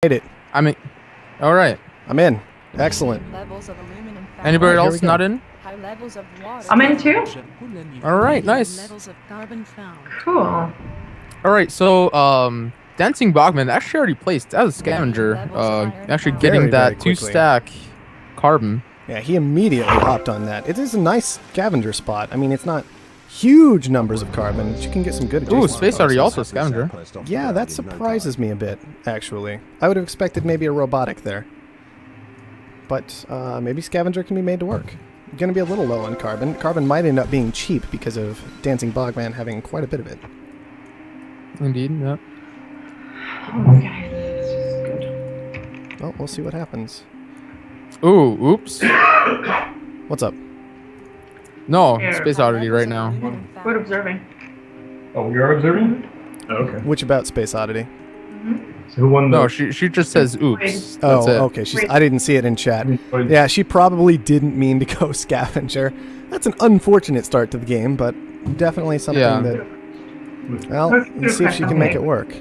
Made it. I mean, all right. I'm in. Excellent. Anybody Alright, here else we go. not in? I'm in too. All right, nice. Cool. All right, so Dancing Bogman actually already placed as a scavenger. Actually getting Very, that very quickly. 2-stack carbon. Yeah, he immediately hopped on that. It is a nice scavenger spot. I mean, it's not huge numbers of carbon, but you can get some good Ooh, adjacent SpaceOddity bonuses. also a scavenger. Yeah, that surprises me a bit, actually. I would have expected maybe a robotic there. But maybe scavenger can be made to work. Going to be a little low on carbon. Carbon might end up being cheap because of Dancing Bogman having quite a bit of it. Indeed, yeah. Okay, this is good. Well, we'll see what happens. Ooh, oops. What's up? No, Here. SpaceOddity right now. Good observing. Oh, you're observing? Oh, okay. Which about SpaceOddity? So who won the... No, she just says oops. That's Oh, it. okay. I didn't see it in chat. Yeah, she probably didn't mean to go scavenger. That's an unfortunate start to the game, but definitely something Yeah. that... Well, let's see if she can make it work.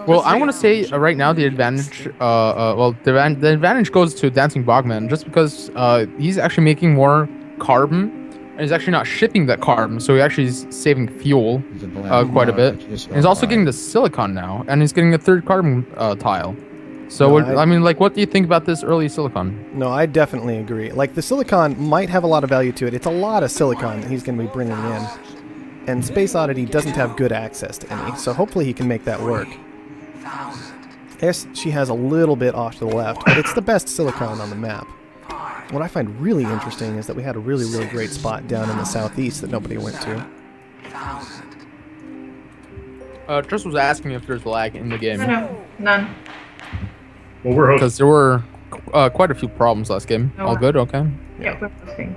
Well, I want to say right now the advantage, the advantage goes to Dancing Bogman just because he's actually making more carbon and he's actually not shipping that carbon, so he actually is saving fuel quite a bit. And he's also getting the silicon now, and he's getting a third carbon tile. So, No, I mean, like, what do you think about this early silicon? No, I definitely agree. Like, the silicon might have a lot of value to it. It's a lot of silicon that he's going to be bringing in. And SpaceOddity doesn't have good access to any, so hopefully he can make that work. Yes, she has a little bit off to the left, but it's the best silicon on the map. What I find really interesting is that we had a really, really great spot down in the southeast that nobody went to. Just was asking if there's lag in the game. No, none. Well, we're hosting. Because there were quite a few problems last game. No. All good? Okay. Yeah, we're hosting.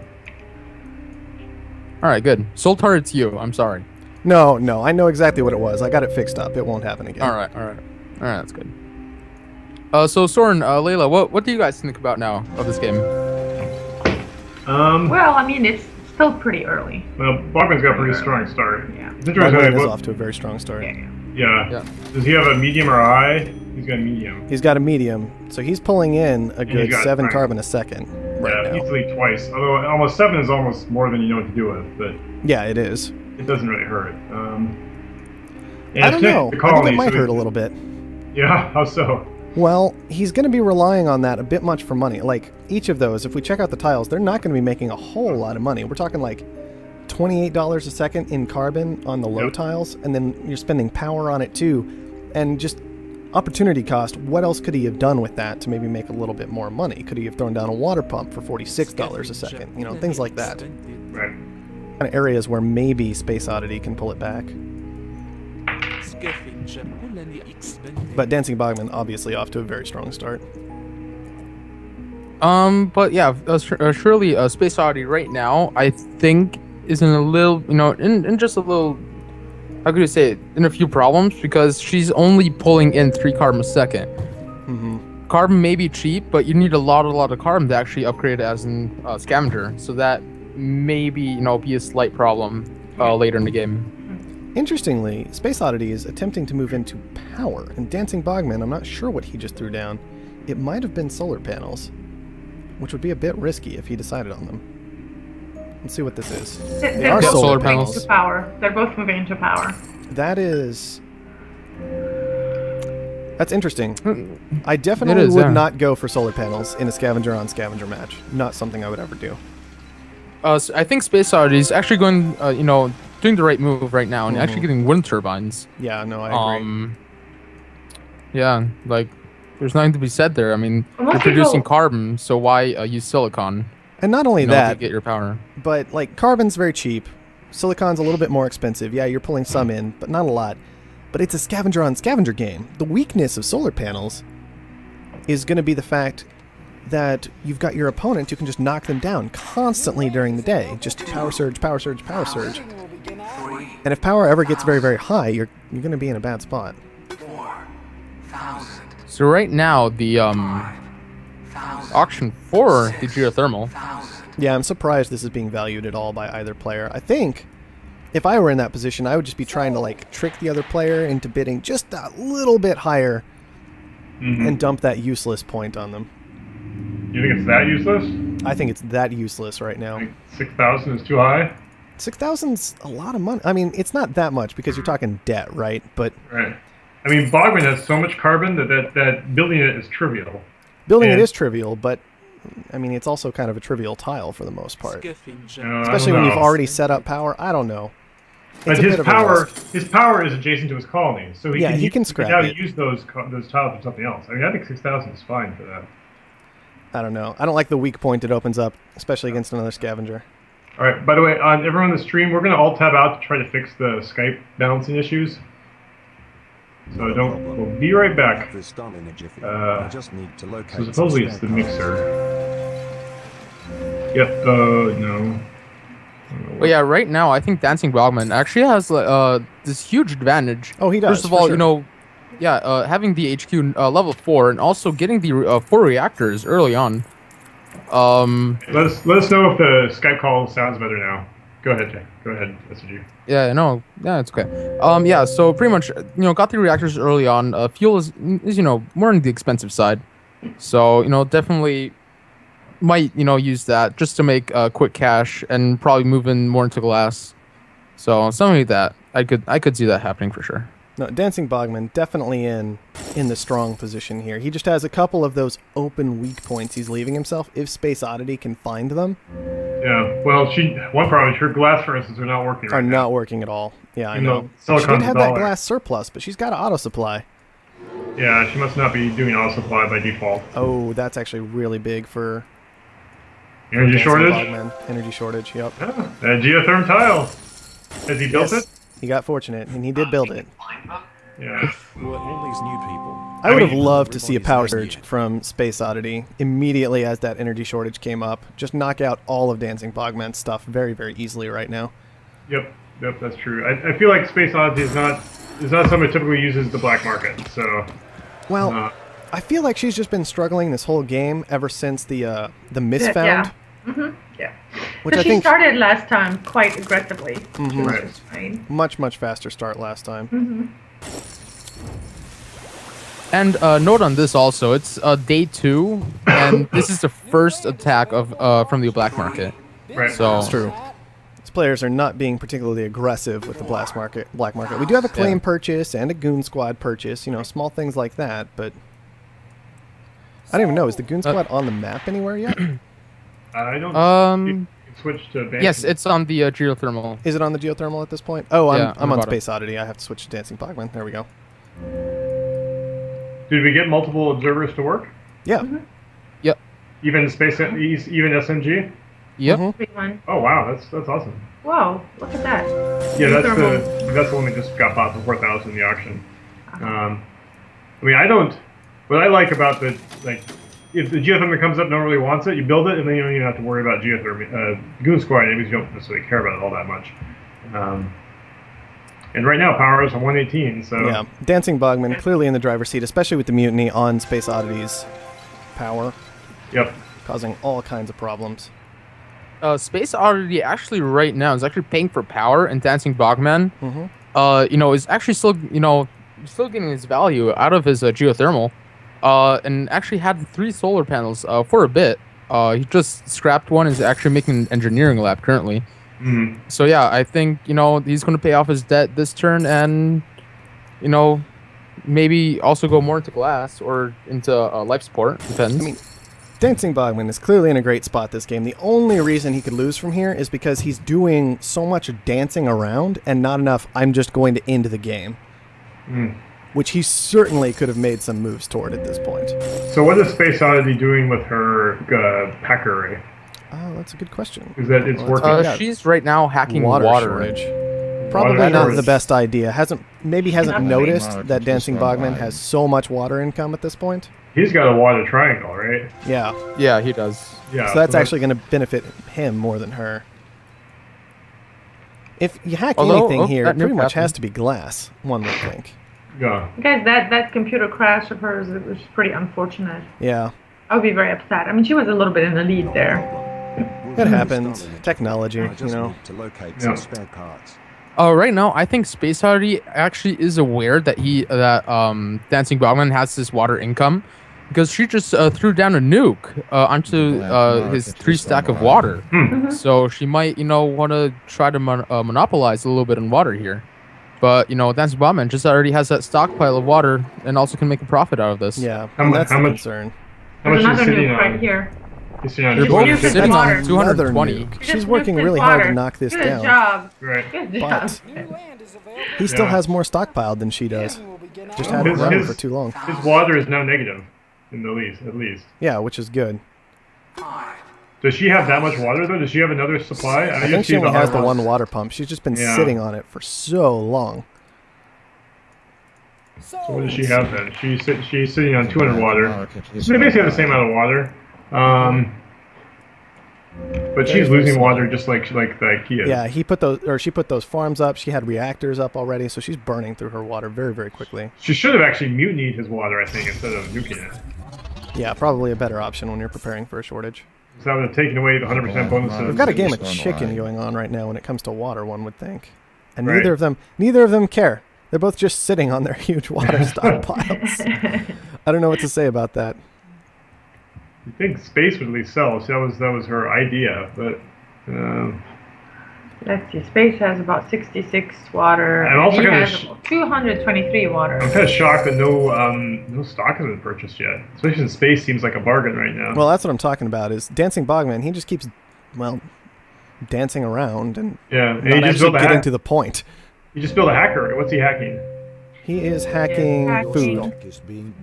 All right, good. Soltar, it's you. I'm sorry. No, I know exactly what it was. I got it fixed up. It won't happen again. All right, that's good. So Soren, Layla, what do you guys think about now of this game? Well, I mean, it's still pretty early. Well, Bachman's got a pretty strong start. Yeah. It's interesting. Bogman is what- off to a very strong start. Yeah. Does he have a medium or a high? He's got a medium. He's got a medium, so he's pulling in a good got 7 right. carbon a second right Yeah, now. easily twice. Although almost 7 is almost more than you know what to do with, but Yeah, it is. it doesn't really hurt. I don't know. I think it might hurt a little bit. Yeah, how so? Well, he's going to be relying on that a bit much for money. Like, each of those, if we check out the tiles, they're not going to be making a whole lot of money. We're talking like $28 a second in carbon on the low Yep. tiles, and then you're spending power on it too. And just opportunity cost, what else could he have done with that to maybe make a little bit more money? Could he have thrown down a water pump for $46 a second? You know, things like that. Right. Kind of areas where maybe SpaceOddity can pull it back. But Dancing Bogman obviously off to a very strong start. But yeah, surely SpaceOddity right now, I think, is in a little, in just a little, how could you say it, in a few problems, because she's only pulling in 3 carbon a second. Mm-hmm. Carbon may be cheap, but you need a lot of carbon to actually upgrade it as a scavenger, so that maybe, be a slight problem later in the game. Interestingly, SpaceOddity is attempting to move into power, and Dancing Bogman, I'm not sure what he just threw down. It might have been solar panels, which would be a bit risky if he decided on them. Let's see what this is. They're are both solar moving panels. into power. They're both moving into power. That is... That's interesting. I It definitely is, would yeah. not go for solar panels in a scavenger-on-scavenger match. Not something I would ever do. So I think SpaceOddity is actually going, doing the right move right now and actually getting wind turbines. Yeah, no, I agree. Yeah, like, there's nothing to be said there. I mean, Unless you're producing people- carbon, so why use silicon? And not only To that, get your power. but like carbon's very cheap. Silicon's a little bit more expensive. Yeah, you're pulling some in, but not a lot. But it's a scavenger-on-scavenger game. The weakness of solar panels is going to be the fact that you've got your opponent who can just knock them down constantly during the day. Just power surge, power surge, power surge. And if power ever gets very, very high, you're going to be in a bad spot. So right now, the auction for the geothermal. Yeah, I'm surprised this is being valued at all by either player. I think if I were in that position, I would just be trying to like trick the other player into bidding just a little bit higher and dump that useless point on them. You think it's that useless? I think it's that useless right now. Like 6,000 is too high? 6,000's a lot of money. I mean, it's not that much because you're talking debt, right? But Right. I mean, Bogman has so much carbon that building it is trivial. building it And- is trivial, but I mean, it's also kind of a trivial tile for the most part. I Especially don't when you've know. already set up power. I don't know. But It's a his bit of a power, risk. his power is adjacent to his colony, so Yeah, he can scrap now it. use those tiles for something else. I mean, I think 6,000 is fine for that. I don't know. I don't like the weak point it opens up, especially against another scavenger. All right. By the way, on everyone on the stream, we're going to all tab out to try to fix the Skype balancing issues. So we'll be right back. So supposedly it's the mixer. Yep. No. But yeah, right now I think Dancing Bogman actually has this huge advantage. Oh, he does. First of for all, sure. you know, yeah, having the HQ level 4 and also getting the 4 reactors early on. Let us know if the Skype call sounds better now. Go ahead, Jay. Go ahead, SG. Yeah, no, yeah, it's okay. Yeah, so pretty much, you know, got the reactors early on. Fuel is you know more on the expensive side, so you know definitely might use that just to make quick cash and probably move in more into glass. So something like that, I could see that happening for sure. No, Dancing Bogman definitely in the strong position here. He just has a couple of those open weak points he's leaving himself. If SpaceOddity can find them, Yeah. Well, one problem is her glass furnaces are not working right are now. not working at all. Yeah, I You know. know, She did silicon's have a that dollar. glass surplus, but she's got an auto supply. Yeah, she must not be doing auto supply by default. Oh, that's actually really big for Energy Dancing shortage? Bogman. Energy shortage, yep. Yeah. A geotherm tile. Has he built Yes, it? he got fortunate, and he did build it. Yeah. I would have mean, loved to see a power surge from SpaceOddity immediately as that energy shortage came up. Just knock out all of Dancing Bogman's stuff very, very easily right now. Yep, that's true. I feel like SpaceOddity is not somebody typically uses the black market. So, Well, I feel like she's just been struggling this whole game ever since the misfound, Yeah. Yeah. which So I she think started last time quite aggressively. Mhm. Right. Fine. much faster start last time. And note on this also, it's day 2, and this is the first attack of from the black market. Right. So That's true. These players are not being particularly aggressive with the black market. We do have a claim purchase and a goon squad purchase, small things like that, but I don't even know. Is the goon squad on the map anywhere yet? I don't. You can switch to advanced. Yes, it's on the geothermal. Is it on the geothermal at this point? Oh, Yeah, I'm on about it. SpaceOddity. I have to switch to Dancing Bogman. There we go. Did we get multiple observers to work? Yeah. Yep. Even SMG? Yep. Mhm. Big one. Oh wow, that's awesome. Whoa, look at that. Yeah, that's Thermal. the one that just got bought for 4,000 in the auction. I mean, what I like about if the geothermal comes up, no one really wants it, you build it, and then you don't even have to worry about geothermal. Goon squad enemies, you don't necessarily care about it all that much. And right now, power is 118, so Yeah. Dancing Bogman clearly in the driver's seat, especially with the mutiny on SpaceOddity's power, yep. causing all kinds of problems. SpaceOddity actually right now is actually paying for power, and Dancing Bogman, is actually still getting his value out of his geothermal, and actually had 3 solar panels for a bit. He just scrapped one and is actually making an engineering lab currently. Mm-hmm. So yeah, I think he's going to pay off his debt this turn, and maybe also go more into glass or into life support. Depends. I mean, Dancing Bogman is clearly in a great spot this game. The only reason he could lose from here is because he's doing so much dancing around and not enough, I'm just going to end the game. Which he certainly could have made some moves toward at this point. So what is SpaceOddity doing with her packer array? Oh, that's a good question. Is that it's Let's working? find out. She's right now hacking water. shortage. Probably Water not shortage. the best idea. Hasn't Not noticed really. that Dancing Just Bogman online. has so much water income at this point. He's got a water triangle, right? Yeah. Yeah, he does. Yeah. So that's actually going to benefit him more than her. If you hack Although, anything here, that it pretty nuke much has happened. to be glass, one would think. Yeah. Guys, that computer crash of hers was pretty unfortunate. Yeah. I would be very upset. I mean, she was a little bit in the lead there. It happens. Technology, I just you know. need to locate Yeah. some spare parts. Right now, I think SpaceOddity actually is aware that Dancing Bogman has this water income, because she just threw down a nuke onto his 3 stack of water. So she might, want to try to monopolize a little bit on water here. But Dancing Bogman just already has that stockpile of water and also can make a profit out of this. Yeah, and that's the concern. How much There's is another sitting nuke on? right here. They're both sitting on 220. She's working really hard to knock this Good down. job. Right. Good job. But he still has more stockpiled than she does. Just had it running for too long. His water is now negative, at least. Yeah, which is good. Does she have that much water though? Does she have another supply? I think she only has the one water pump. She's just been sitting on it for so long. So what does she have then? She's sitting on 200 water. So they basically have the same amount of water. But she's losing water just like the Kia. Yeah, she put those farms up. She had reactors up already, so she's burning through her water very, very quickly. She should have actually mutinied his water, I think, instead of nuking it. Yeah, probably a better option when you're preparing for a shortage. So that would have taken away the 100% bonuses. We've got a game of chicken going on right now when it comes to water, one would think. And neither of them care. They're both just sitting on their huge water stockpiles. I don't know what to say about that. I think space would at least sell. So that was her idea, but Let's see. Space has about 66 water. I'm also he kinda has about 223 water. I'm kind of shocked that no stock has been purchased yet. Especially since space seems like a bargain right now. Well, that's what I'm talking about. Is Dancing Bogman? He just keeps, dancing around and and not actually getting to the point. He just built a hacker. What's he hacking? He is hacking food.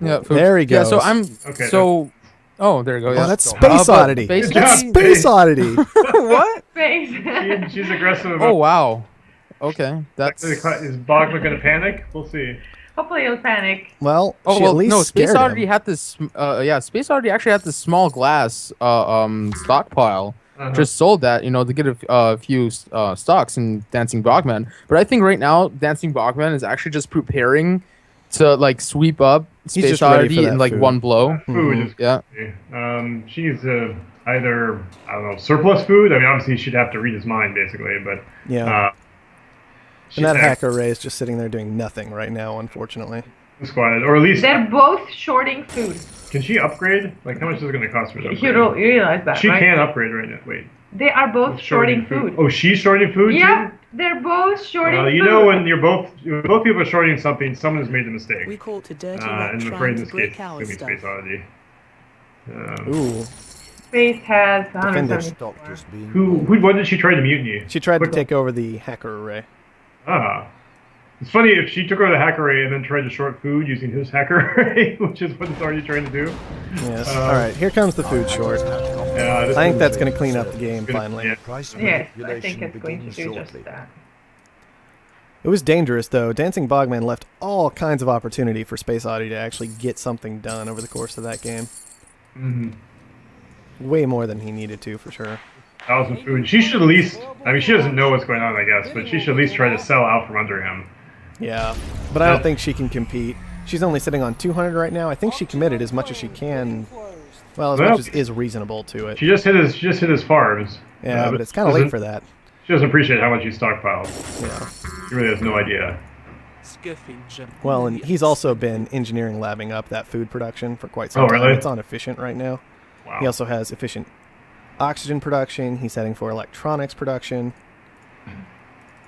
Yeah, food. There he goes. Yeah, so I'm Okay, Oh, there you go. Oh, Yeah. that's SpaceOddity. basically- That's SpaceOddity. What? Space. She's aggressive. Oh About wow. Okay, that's. Is Bogman going to panic? We'll see. Hopefully he'll panic. Well, Oh she well, at least no. scared SpaceOddity him. had this. SpaceOddity actually had this small glass stockpile. Just sold that, to get a few stocks in Dancing Bogman. But I think right now Dancing Bogman is actually just preparing to sweep up He's just ready for SpaceOddity that in food. one blow. Food is Yeah. she's either, I don't know, surplus food. I mean, obviously she'd have to read his mind basically, but Yeah. she's And that hacker Ray is just sitting there doing nothing right now, unfortunately. squatted, or at least They're both shorting food. can she upgrade? Like, how much is it going to cost her to upgrade? You realize that, She right? can upgrade right now. Wait. They are both shorting food. Oh, she's shorting food Yeah, too? they're both shorting food. You know, when both people are shorting something, someone has made the mistake. We call it dirty And I'm afraid trying in to this case, break it's our going to be stuff. SpaceOddity. Ooh. Space has Defenders. 170. What did she try to mutiny? She tried to Quick- take over the hacker array. It's funny if she took over the hacker array and then tried to short food using his hacker array, which is what it's already trying to do. Yes. All right, here comes the food short. Yeah, I think that's going to clean up the game finally. Yeah. Yes, I think it's going to do just that. It was dangerous, though. Dancing Bogman left all kinds of opportunity for SpaceOddity to actually get something done over the course of that game. Way more than he needed to, for sure. 1,000 food. She should at least. I mean, she doesn't know what's going on, I guess, but she should at least try to sell out from under him. Yeah, but I don't think she can compete. She's only sitting on 200 right now. I think she committed as much as she can. Well, as much as is reasonable to it. She just hit his farms. Yeah, but it's kind of late for that. She doesn't appreciate how much he stockpiled. Yeah. She really has no idea. Well, and he's also been engineering labbing up that food production for quite some Oh, time. really? It's inefficient right now. Wow. He also has efficient oxygen production. He's heading for electronics production.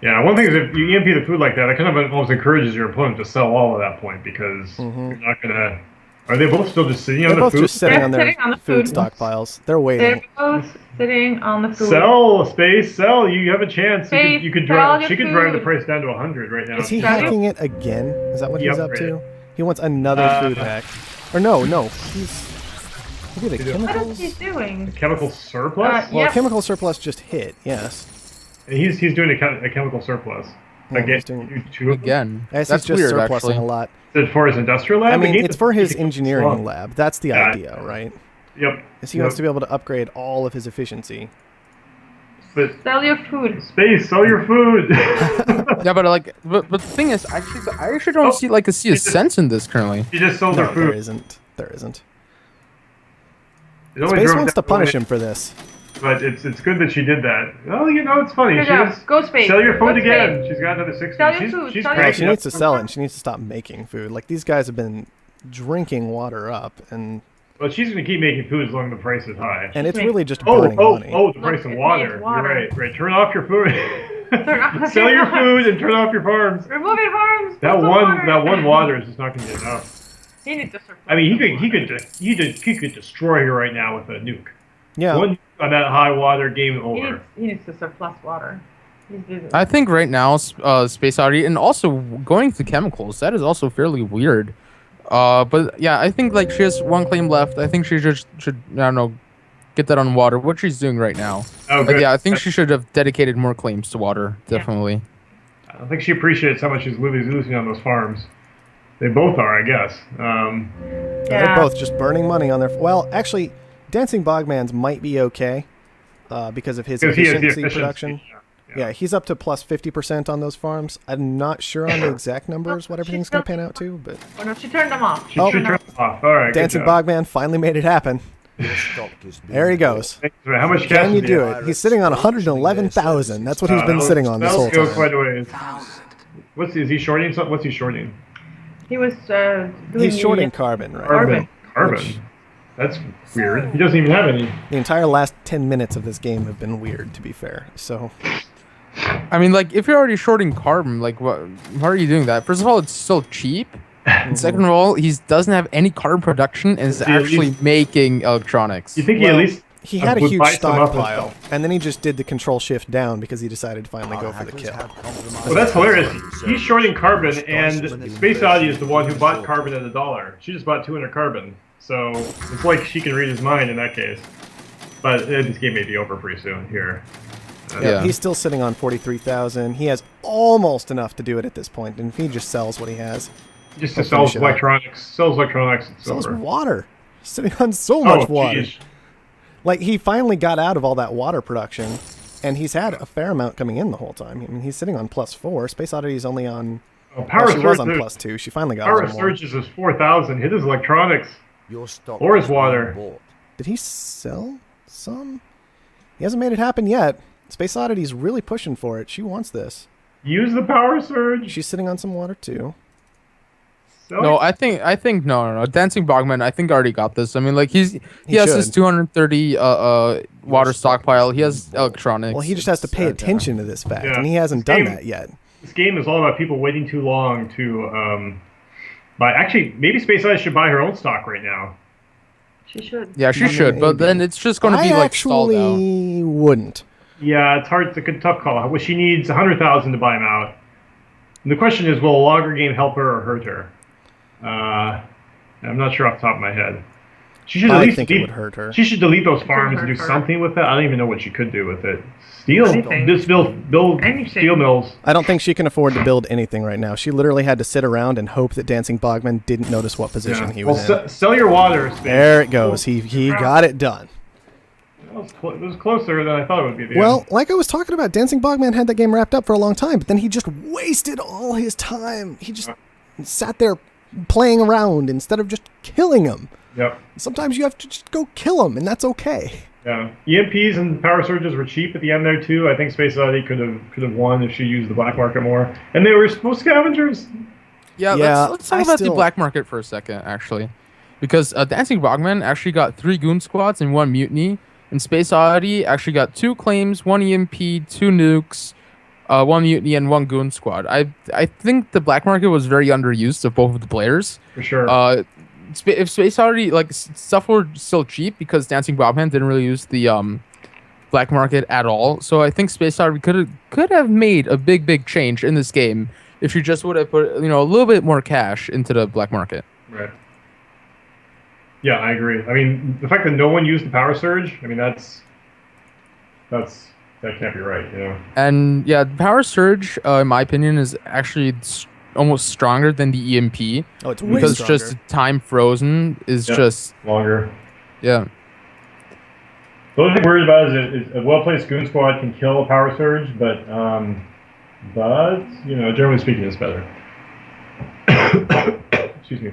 Yeah, one thing is if you EMP the food like that, it kind of almost encourages your opponent to sell all at that point because you're not gonna. Are they both still just sitting on They're the both food? just sitting They're on their sitting on the food food. stockpiles. They're They're waiting. both sitting on the food. Sell, space, sell. You have a chance. Space, You could sell drive. your She could drive the food. price down to 100 right now. Is he Got it? hacking it again? Is that what He he's up upgraded. to? He wants another food hack. Or no. He's maybe the What is chemicals. he doing? Chemical surplus? Well, Yep. chemical surplus just hit. Yes. He's doing a chemical surplus. Yeah, Again, he's doing- two of them? Again, I guess that's he's just weird. surplusing Actually, a lot. Is it for his industrial lab? I The mean, game it's is- for his it's engineering long. lab. That's the Yeah. idea, right? Yep. Is he wants to be able to upgrade all of his efficiency. But Sell your food. space, sell your food. yeah, but the thing is, I actually don't see a sense in this currently. He just sold No, her there food. isn't. There isn't. It only Space drove wants to down punish one- him for this. But it's good that she did that. Well, you know, it's funny. Good She job. just Go Space. sell your Go food again. Space. She's got another 60. Sell your she's food. she's Sell your Well, crazy. she needs to sell it, and she needs to stop making food. Like, these guys have been drinking water up, and Well, she's going to keep making food as long as the price is high. it's really just burning money. The price of it water. needs water. You're right. Turn off your food. Turn off Sell your your food and turn off your farms. Remove your farms. That put some one water is just not going to get enough. He needs to surplus. I mean, he could destroy her right now with a nuke. Yeah. One nuke on that high water, game over. He needs to surplus water. I think right now, SpaceOddity, and also going to chemicals, that is also fairly weird. But yeah, I think like she has one claim left. I think she just should, I don't know, get that on water. What she's doing right now. Oh, Like, good. yeah, I think she should have dedicated more claims to water. Definitely. I don't think she appreciates how much she's losing on those farms. They both are, I guess. They're both just burning money on their... Well, actually, Dancing Bogman's might be okay because of his Because he has the efficiency production. Yeah, he's up to plus 50% on those farms. I'm not sure on the exact numbers, what everything's going to pan out to, but... Oh, no, she turned them off. She turned them off. All right, Dancing good job. Bogman finally made it happen. There he goes. Thanks for- How much cash Can you does he do have? it? He's sitting on 111,000. That's what he's been sitting on this whole That'll go time. quite a ways. Is he shorting something? What's he shorting? He was doing He's the- shorting carbon, right? Carbon. Carbon. That's weird. He doesn't even have any. The entire last 10 minutes of this game have been weird, to be fair. So, I mean, like, if you're already shorting carbon, like, why are you doing that? First of all, it's still cheap. And second of all, he doesn't have any carbon production and is actually making electronics. You think he Well, at least he had a would huge buy some up stockpile, himself? and then he just did the control shift down because he decided to finally go for the kill. Well, that's hilarious. He's shorting carbon, and SpaceOddity is the one who bought carbon at $1. She just bought 200 carbon, so it's like she can read his mind in that case. But this game may be over pretty soon here. Yeah. He's still sitting on 43,000. He has almost enough to do it at this point, and if he just sells what he has, Just He'll sells finish it up. electronics, and sells silver. water. He's sitting on so much water. Geez. Like, he finally got out of all that water production, and he's had a fair amount coming in the whole time. I mean, he's sitting on +4. SpaceOddity is only on... Oh, power she was on surge. +2. She finally got a Power little more. surges is 4,000. Hit his electronics. Or his water. Did he sell some? He hasn't made it happen yet. SpaceOddity's really pushing for it. She wants this. Use the power surge. She's sitting on some water, too. Sell No, it. I think no. Dancing Bogman, I think already got this. I mean, like he has his should. 230 water stockpile. He has electronics. Well, he just has to pay attention to this fact, Yeah. and he hasn't done that yet. This game is all about people waiting too long to buy. Actually, maybe SpaceOddity should buy her own stock right now. She should. Yeah, she should, but then it's just going to be I like stalled out. actually wouldn't. Yeah, it's hard. It's a tough call. Well, she needs 100,000 to buy him out. And the question is, will a longer game help her or hurt her? I'm not sure off the top of my head. She should at I least think it delete, would hurt her. She should delete those farms and hurt do her. something with that. I don't even know what she could do with it. Steal, Anything. just build Anything. steel mills. I don't think she can afford to build anything right now. She literally had to sit around and hope that Dancing Bogman didn't notice what position he was in. Sell your water. Space. There it goes. He got it done. It was closer than I thought it would be. At the Well, end. like I was talking about, Dancing Bogman had that game wrapped up for a long time, but then he just wasted all his time. He just sat there playing around instead of just killing him. Yep. Sometimes you have to just go kill him, and that's okay. Yeah. EMPs and power surges were cheap at the end there too. I think SpaceOddity could have won if she used the black market more. And they were supposed scavengers. Yeah, Yeah, let's talk I about still- the black market for a second, actually, because Dancing Bogman actually got 3 goon squads and 1 mutiny, and SpaceOddity actually got 2 claims, 1 EMP, 2 nukes, 1 mutiny, and 1 goon squad. I think the black market was very underused of both of the players. For sure. If SpaceOddity, like, stuff were still cheap because Dancing Bogman didn't really use the black market at all. So I think SpaceOddity could have made a big change in this game if you just would have put a little bit more cash into the black market. Right. Yeah, I agree. I mean, the fact that no one used the power surge, I mean, that can't be right, And yeah, the power surge, in my opinion, is actually almost stronger than the EMP Oh, it's way because stronger. just time frozen is Yep. just Longer. yeah. The only thing I'm worried about is a well-placed goon squad can kill a power surge, but generally speaking, it's better. Excuse me.